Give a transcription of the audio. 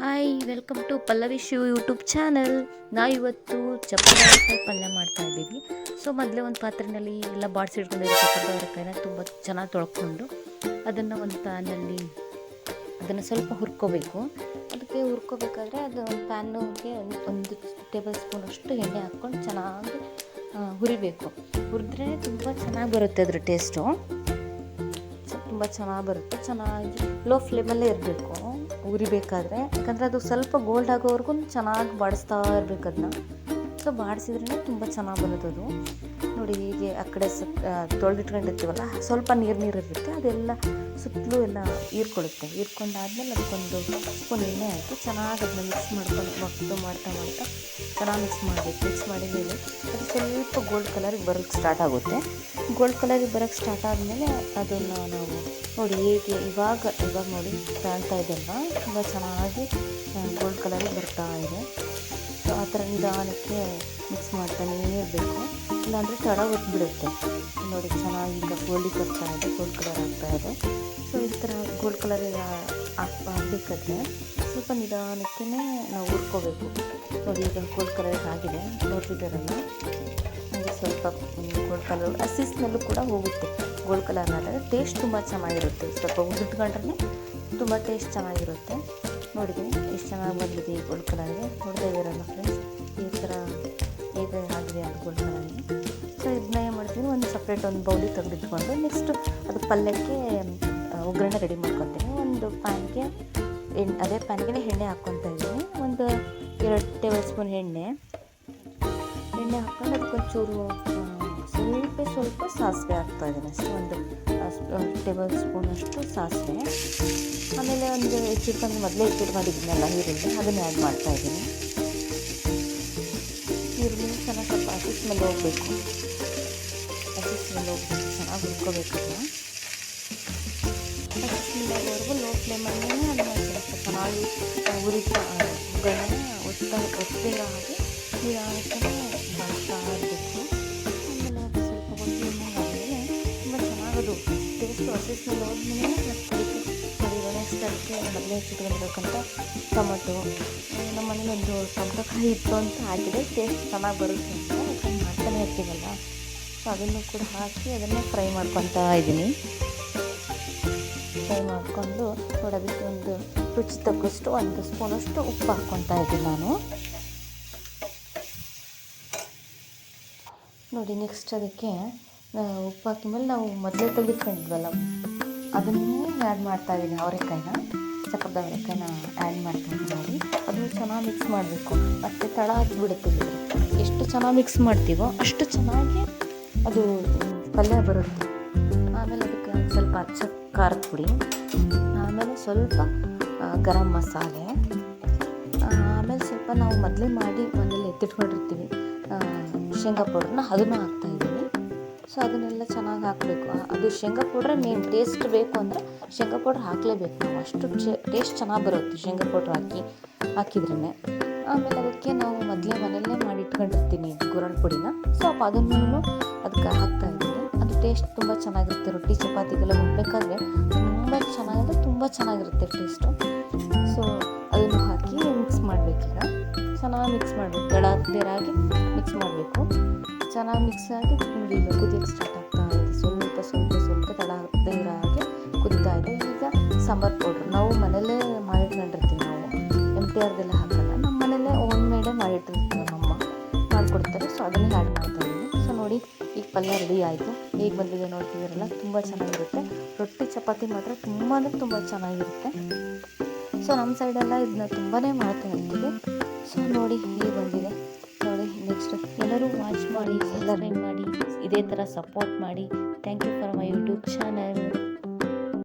Hi welcome to Pallavi Shiv YouTube channel. ಇವತ್ತು ಚಪ್ಪದ ಅವರೆಕಾಯಿ ಪಲ್ಯ ಮಾಡ್ತಾ ಇದ್ದೀವಿ. ಸೊ ಮೊದಲೇ ಒಂದು ಪಾತ್ರೆಯಲ್ಲಿ ಎಲ್ಲ ಬಾಡಿಸಿಟ್ಕೊಂಡಿರೋ ಚಪ್ಪದ ಅವರೆಕಾಯಿನ ತುಂಬ ಚೆನ್ನಾಗಿ ತೊಳ್ಕೊಂಡು ಅದನ್ನು ಒಂದು ಪ್ಯಾನಲ್ಲಿ ಅದನ್ನು ಸ್ವಲ್ಪ ಹುರ್ಕೋಬೇಕು. ಅದಕ್ಕೆ ಹುರ್ಕೋಬೇಕಾದ್ರೆ ಅದು ಒಂದು ಪ್ಯಾನ್ಗೆ ಒಂದು ಟೇಬಲ್ ಸ್ಪೂನ್ ಅಷ್ಟು ಎಣ್ಣೆ ಹಾಕ್ಕೊಂಡು ಚೆನ್ನಾಗಿ ಹುರಿಬೇಕು. ಹುರಿದ್ರೆ ತುಂಬ ಚೆನ್ನಾಗಿ ಬರುತ್ತೆ ಅದ್ರ ಟೇಸ್ಟು, ತುಂಬ ಚೆನ್ನಾಗಿ ಬರುತ್ತೆ. ಚೆನ್ನಾಗಿ ಲೋ ಫ್ಲೇಮಲ್ಲೇ ಇರಬೇಕು ಉರಿಬೇಕಾದ್ರೆ, ಯಾಕಂದರೆ ಅದು ಸ್ವಲ್ಪ ಗೋಲ್ಡ್ ಆಗೋವರೆಗೂ ಚೆನ್ನಾಗಿ ಬಾಡಿಸ್ತಾ ಇರಬೇಕು ಅದನ್ನ. ಸೊ ಬಾಡಿಸಿದ್ರೇ ತುಂಬ ಚೆನ್ನಾಗಿ ಬರೋದು. ನೋಡಿ ಹೀಗೆ ಆ ಕಡೆ ತೊಳೆದಿಟ್ಕೊಂಡಿರ್ತೀವಲ್ಲ, ಸ್ವಲ್ಪ ನೀರು ಇರುತ್ತೆ, ಅದೆಲ್ಲ ಸುತ್ತಲೂ ಎಲ್ಲ ಹೀರ್ಕೊಂಡಾದ್ಮೇಲೆ ಅದಕ್ಕೊಂದು ಸ್ಪೂನ್ ಎಣ್ಣೆ ಹಾಕಿ ಚೆನ್ನಾಗಿ ಅದನ್ನ ಮಿಕ್ಸ್ ಮಾಡ್ತಾ ಚೆನ್ನಾಗಿ ಮಿಕ್ಸ್ ಮಾಡಿದ್ಮೇಲೆ ಅದು ಸ್ವಲ್ಪ ಗೋಲ್ಡ್ ಕಲರಿಗೆ ಬರೋಕ್ಕೆ ಸ್ಟಾರ್ಟ್ ಆಗುತ್ತೆ. ಗೋಲ್ಡ್ ಕಲರಿಗೆ ಬರೋಕ್ಕೆ ಸ್ಟಾರ್ಟ್ ಆದಮೇಲೆ ಅದನ್ನು ನಾವು ನೋಡಿ ಹೇಗೆ ಇವಾಗ ನೋಡಿ ಕಾಣ್ತಾ ಇದೆಯಲ್ವ, ತುಂಬ ಚೆನ್ನಾಗಿ ಗೋಲ್ಡ್ ಕಲರಿಗೆ ಬರ್ತಾ ಇದೆ. ಸೊ ಆ ಥರ ನಿಧಾನಕ್ಕೆ ಮಿಕ್ಸ್ ಮಾಡ್ತಾನೇ ಇರಬೇಕು, ಇಲ್ಲಾಂದರೆ ತಡ ಹೊತ್ಬಿಡುತ್ತೆ. ನೋಡಿ ಚೆನ್ನಾಗಿ ಈಗ ಗೋಲ್ಡ್ ಕಲರ್ ಆಗ್ತಾಯಿದೆ. ಸೊ ಈ ಥರ ಗೋಲ್ಡ್ ಕಲರಿಗೆ ಆಗಬೇಕಾದ್ರೆ ಸ್ವಲ್ಪ ನಿಧಾನಕ್ಕೆ ನಾವು ಹುರ್ಕೋಬೇಕು. ನೋಡಿ ಈಗ ಗೋಲ್ಡ್ ಕಲರ್ ಆಗಿದೆ, ನೋಡ್ತಿದ್ದಾರಲ್ಲ, ಹಾಗೆ ಸ್ವಲ್ಪ ಗೋಲ್ಡ್ ಕಲರ್ ಹಸಿ ಸ್ಮೆಲ್ಲು ಕೂಡ ಹೋಗುತ್ತೆ. ಗೋಲ್ಡ್ ಕಲರ್ ಆದರೆ ಟೇಸ್ಟ್ ತುಂಬ ಚೆನ್ನಾಗಿರುತ್ತೆ. ಸ್ವಲ್ಪ ಉದುಟ್ಕೊಂಡ್ರೆ ತುಂಬ ಟೇಸ್ಟ್ ಚೆನ್ನಾಗಿರುತ್ತೆ. ನೋಡಿದ್ದೀನಿ ಎಷ್ಟು ಚೆನ್ನಾಗಿ ಬಂದಿದೆ ಈ ಗೋಲ್ಡ್ ಕಲರ್ಗೆ, ನೋಡ್ತಾ ಇದ್ದೀರಲ್ಲ ಫ್ರೆಂಡ್ಸ್, ಈ ಥರ ಹೇಗೆ ಆಗಿದೆ ಅದು ಗೋಲ್ಡ್ ಕಲರ್ಗೆ. ಸೊ ಇದನ್ನ ಏನು ಮಾಡ್ತೀನಿ, ಒಂದು ಸಪ್ರೇಟ್ ಒಂದು ಬೌಲಿಗೆ ತೆಗೆದಿಟ್ಕೊಂಡು ನೆಕ್ಸ್ಟ್ ಅದು ಪಲ್ಯಕ್ಕೆ ಒಗ್ಗರಣೆ ರೆಡಿ ಮಾಡ್ಕೊತೀನಿ. ಒಂದು ಪ್ಯಾನ್ಗೆ ಅದೇ ಪ್ಯಾನ್ಗೆ ಎಣ್ಣೆ ಹಾಕ್ಕೊತಾ ಇದ್ದೀನಿ. ಒಂದು 2 ಟೇಬಲ್ ಸ್ಪೂನ್ ಎಣ್ಣೆ ಹಾಕ್ಕೊಂಡು ಅದಕ್ಕೊಂಚೂರು ಸ್ವಲ್ಪ ಸಾಸಿವೆ ಹಾಕ್ತಾ ಇದ್ದೀನಿ ಅಷ್ಟೇ, ಒಂದು ಟೇಬಲ್ ಸ್ಪೂನಷ್ಟು ಸಾಸಿವೆ. ಆಮೇಲೆ ಒಂದು ಮೊದಲೇ ಇಟ್ಟಿಟ್ಕೊಂಡಿದ್ದೀನಲ್ಲ ಈರುಳ್ಳಿ, ಅದನ್ನು ಆ್ಯಡ್ ಮಾಡ್ತಾಯಿದ್ದೀನಿ. ಈರುಳ್ಳಿ ಚೆನ್ನಾಗಿ ಸ್ವಲ್ಪ ಹಸಿ ಸ್ಮೆಲ್ ಹೋಗಬೇಕು, ಚೆನ್ನಾಗಿ ಹುರ್ಕೋಬೇಕಲ್ಲ. ಹಸಿ ಸ್ಮೆಲ್ ಆಗೋವರೆಗೂ ಲೋ ಫ್ಲೇಮಲ್ಲೇ ಅದನ್ನು ಸ್ವಲ್ಪ ಚೆನ್ನಾಗಿ ಒಗ್ಗರಣೆ ಒತ್ತಿದ ಹಾಗೆ ನಿಧಾನಕ್ಕೆ ಬಳಸ್ತಾ ಇರಬೇಕು. ಆಮೇಲೆ ಅದು ಸ್ವಲ್ಪ ಒಗ್ಗರಣೆ ಆದಮೇಲೆ ತುಂಬ ಚೆನ್ನಾಗದು ಟೇಸ್ಟು ಹಸಿ ಸ್ಮೆಲ್ ಹೋದ್ಮೇಲೆ ನೆಕ್ಸ್ಟ್ ಅದಕ್ಕೆ ಮೊದಲೇ ಹೆಚ್ಚಿಟ್ಕೊಂಡಿರ್ಬೇಕಂತ ಟೊಮೊಟೊ, ನಮ್ಮ ಮನೇಲಿ ಒಂದು ಟೊಮೊಟೊ ಕಾಯಿ ಇತ್ತು ಅಂತ ಹಾಕಿದೆ, ಟೇಸ್ಟ್ ಚೆನ್ನಾಗಿ ಬರುತ್ತೆ ಅಂತ ಯಾಕಂದ್ರೆ ಮಾಡ್ತಾನೆ ಇರ್ತೀವಲ್ಲ. ಸೊ ಅದನ್ನು ಕೂಡ ಹಾಕಿ ಅದನ್ನು ಫ್ರೈ ಮಾಡ್ಕೊತಾ ಇದ್ದೀನಿ. ಫ್ರೈ ಮಾಡಿಕೊಂಡು ಅದಕ್ಕೆ ಒಂದು ರುಚಿ ತಕ್ಕಷ್ಟು 1 ಸ್ಪೂನಷ್ಟು ಉಪ್ಪು ಹಾಕ್ಕೊತಾ ಇದ್ದೀನಿ ನಾನು. ನೋಡಿ ನೆಕ್ಸ್ಟ್ ಅದಕ್ಕೆ ಉಪ್ಪು ಹಾಕಿದ್ಮೇಲೆ ನಾವು ಮೊದಲೇ ತೆಗೆದುಕೊಂಡಿದ್ವಲ್ಲ ಅದನ್ನೇ ಆ್ಯಡ್ ಮಾಡ್ತಾಯಿದ್ದೀನಿ. ಚಪ್ಪದ ಅವರೆಕಾಯಿನ ಆ್ಯಡ್ ಮಾಡ್ತಾಯಿದ್ದೀನಿ. ನೋಡಿ ಅದನ್ನು ಚೆನ್ನಾಗಿ ಮಿಕ್ಸ್ ಮಾಡಬೇಕು, ಮತ್ತು ತಡ ಹಾಕಿಬಿಡುತ್ತೆ. ಎಷ್ಟು ಚೆನ್ನಾಗಿ ಮಿಕ್ಸ್ ಮಾಡ್ತೀವೋ ಅಷ್ಟು ಚೆನ್ನಾಗಿ ಅದು ಪಲ್ಯ ಬರುತ್ತೆ. ಆಮೇಲೆ ಅದಕ್ಕೆ ಒಂದು ಸ್ವಲ್ಪ ಖಾರದ ಪುಡಿ, ಆಮೇಲೆ ಸ್ವಲ್ಪ ಗರಂ ಮಸಾಲೆ, ಆಮೇಲೆ ಸ್ವಲ್ಪ ನಾವು ಮೊದಲೇ ಮಾಡಿ ಮನೇಲಿ ಎತ್ತಿಟ್ಕೊಂಡಿರ್ತೀವಿ ಶೇಂಗಾ ಪೌಡ್ರನ್ನ, ಅದನ್ನು ಹಾಕ್ತಾಯಿದ್ದೀನಿ. ಸೊ ಅದನ್ನೆಲ್ಲ ಚೆನ್ನಾಗಿ ಹಾಕಬೇಕು. ಅದು ಶೇಂಗಾ ಪೌಡ್ರೆ ಮೇನ್ ಟೇಸ್ಟ್ ಬೇಕು ಅಂದರೆ ಶೇಂಗಾ ಪೌಡ್ರ್ ಹಾಕಲೇಬೇಕು ನಾವು, ಅಷ್ಟು ಟೇಸ್ಟ್ ಚೆನ್ನಾಗಿ ಬರುತ್ತೆ ಶೇಂಗಾ ಪೌಡ್ರ್ ಹಾಕಿದ್ರೇ. ಆಮೇಲೆ ಅದಕ್ಕೆ ನಾವು ಮೊದಲೇ ಮನೆಯಲ್ಲೇ ಮಾಡಿ ಇಟ್ಕೊಂಡಿರ್ತೀನಿ ಗುರಳ್ ಪುಡಿನ, ಸೊ ಅದನ್ನು ಅದಕ್ಕೆ ಹಾಕ್ತಾಯಿದ್ದೀನಿ. ಅದು ಟೇಸ್ಟ್ ತುಂಬ ಚೆನ್ನಾಗಿರುತ್ತೆ. ರೊಟ್ಟಿ ಚಪಾತಿಗೆಲ್ಲ ಉಣ್ಬೇಕಾದ್ರೆ ತುಂಬ ಚೆನ್ನಾಗಿರುತ್ತೆ ಟೇಸ್ಟು. ಸೊ ಅದನ್ನು ಹಾಕಿ ಮಿಕ್ಸ್ ಮಾಡಬೇಕೀಗ, ಚೆನ್ನಾಗಿ ಮಿಕ್ಸ್ ಮಾಡಬೇಕು, ಬೇರಾಗಿ ಮಿಕ್ಸ್ ಮಾಡಬೇಕು. ಚೆನ್ನಾಗಿ ಮಿಕ್ಸ್ ಆಗಿ ಈಗ ಕುದಿಯೋಕ್ಕೆ ಸ್ಟಾರ್ಟ್ ಆಗ್ತಾ ಇದೆ. ಸ್ವಲ್ಪ ತಡ ಇರೋ ಹಾಗೆ ಕುದೀತಾ ಇದೆ. ಈಗ ಸಾಂಬಾರು ಪೌಡ್ರು ನಾವು ಮನೆಯಲ್ಲೇ ಮಾಡಿಟ್ಕೊಂಡಿರ್ತೀವಿ, ನಾವು MTRದೆಲ್ಲ ಹಾಕಲ್ಲ, ನಮ್ಮ ಮನೆಯಲ್ಲೇ ಓನ್ ಮೇಡೇ ಮಾಡಿಟ್ಟಿರ್ತೀವಿ, ನಮ್ಮಮ್ಮ ಮಾಡಿಕೊಡ್ತಾರೆ. ಸೊ ಅದನ್ನೇ ಆ್ಯಡ್ ಮಾಡ್ತಾಯಿದ್ದೀನಿ. ಸೊ ನೋಡಿ ಈಗ ಪಲ್ಯ ರೆಡಿ ಆಯಿತು, ಹೇಗೆ ಬಂದಿದೆ ನೋಡ್ತಿದ್ದೀರಲ್ಲ, ತುಂಬ ಚೆನ್ನಾಗಿರುತ್ತೆ. ರೊಟ್ಟಿ ಚಪಾತಿ ಮಾತ್ರ ತುಂಬ ಚೆನ್ನಾಗಿರುತ್ತೆ. ಸೊ ನಮ್ಮ ಸೈಡೆಲ್ಲ ಇದನ್ನ ತುಂಬಾ ಮಾಡ್ತಾ ಇರ್ತೀವಿ. ಸೊ ನೋಡಿ ಹೇಗೆ ಬಂದಿದೆ ನೋಡಿ. ನೆಕ್ಸ್ಟ್ ಎಲ್ಲರೂ ವಾಚ್ ಮಾಡಿ, ಸಬ್ಸ್ಕ್ರೈಬ್ ಮಾಡಿ, ಇದೇ ಥರ ಸಪೋರ್ಟ್ ಮಾಡಿ. Thank you for my YouTube channel.